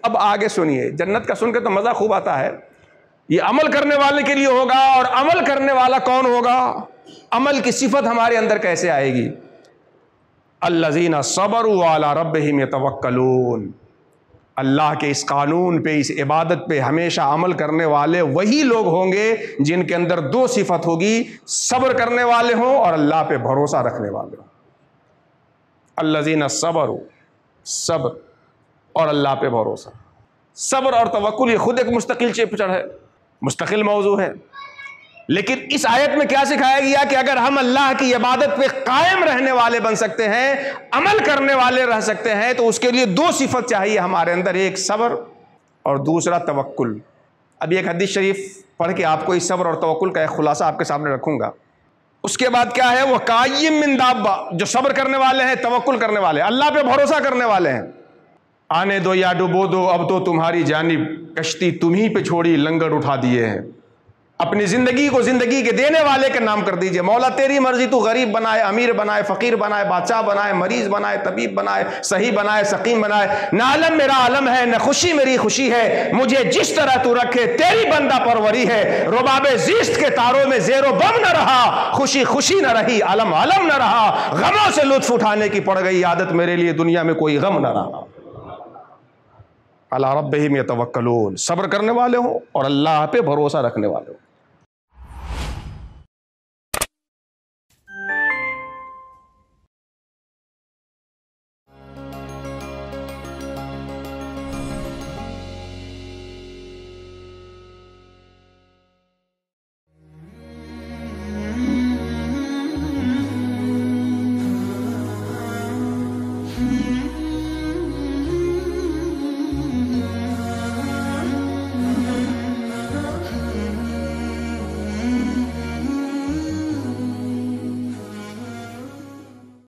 اب آگے سنیے، جنت کا سن کے تو مزہ خوب آتا ہے، یہ عمل کرنے والے کے لیے ہوگا، اور عمل کرنے والا کون ہوگا؟ عمل کی صفت ہمارے اندر کیسے آئے گی؟ الذین صبروا علی ربہم یتوکلون، اللہ کے اس قانون پہ، اس عبادت پہ ہمیشہ عمل کرنے والے وہی لوگ ہوں گے جن کے اندر دو صفت ہوگی، صبر کرنے والے ہوں اور اللہ پہ بھروسہ رکھنے والے ہوں۔ الذین صبروا، صبر اور اللہ پہ بھروسہ۔ صبر اور توکل یہ خود ایک مستقل چیپٹر ہے، مستقل موضوع ہے، لیکن اس آیت میں کیا سکھایا گیا کہ اگر ہم اللہ کی عبادت پہ قائم رہنے والے بن سکتے ہیں، عمل کرنے والے رہ سکتے ہیں، تو اس کے لیے دو صفت چاہیے ہمارے اندر، ایک صبر اور دوسرا توکل۔ اب ایک حدیث شریف پڑھ کے آپ کو اس صبر اور توکل کا ایک خلاصہ آپ کے سامنے رکھوں گا۔ اس کے بعد کیا ہے؟ وَقَائِم مِّن دَابَّةٍ، جو صبر کرنے والے ہیں، توکل کرنے والے، اللہ پہ بھروسہ کرنے والے ہیں۔ آنے دو یا ڈبو دو، اب تو تمہاری جانب کشتی تمہیں پہ چھوڑی، لنگر اٹھا دیے ہیں۔ اپنی زندگی کو زندگی کے دینے والے کے نام کر دیجئے، مولا تیری مرضی، تو غریب بنائے، امیر بنائے، فقیر بنائے، بادشاہ بنائے، مریض بنائے، طبیب بنائے، صحیح بنائے، سقیم بنائے، نہ عالم میرا عالم ہے، نہ خوشی میری خوشی ہے، مجھے جس طرح تو رکھے تیری بندہ پروری ہے۔ رباب زیست کے تاروں میں زیر و بم نہ رہا، خوشی خوشی نہ رہی، عالم عالم نہ رہا، غموں سے لطف اٹھانے کی پڑ گئی عادت، میرے لیے دنیا میں کوئی غم نہ رہا۔ علی ربہم یتوکلون، صبر کرنے والے ہوں اور اللہ پہ بھروسہ رکھنے والے ہوں۔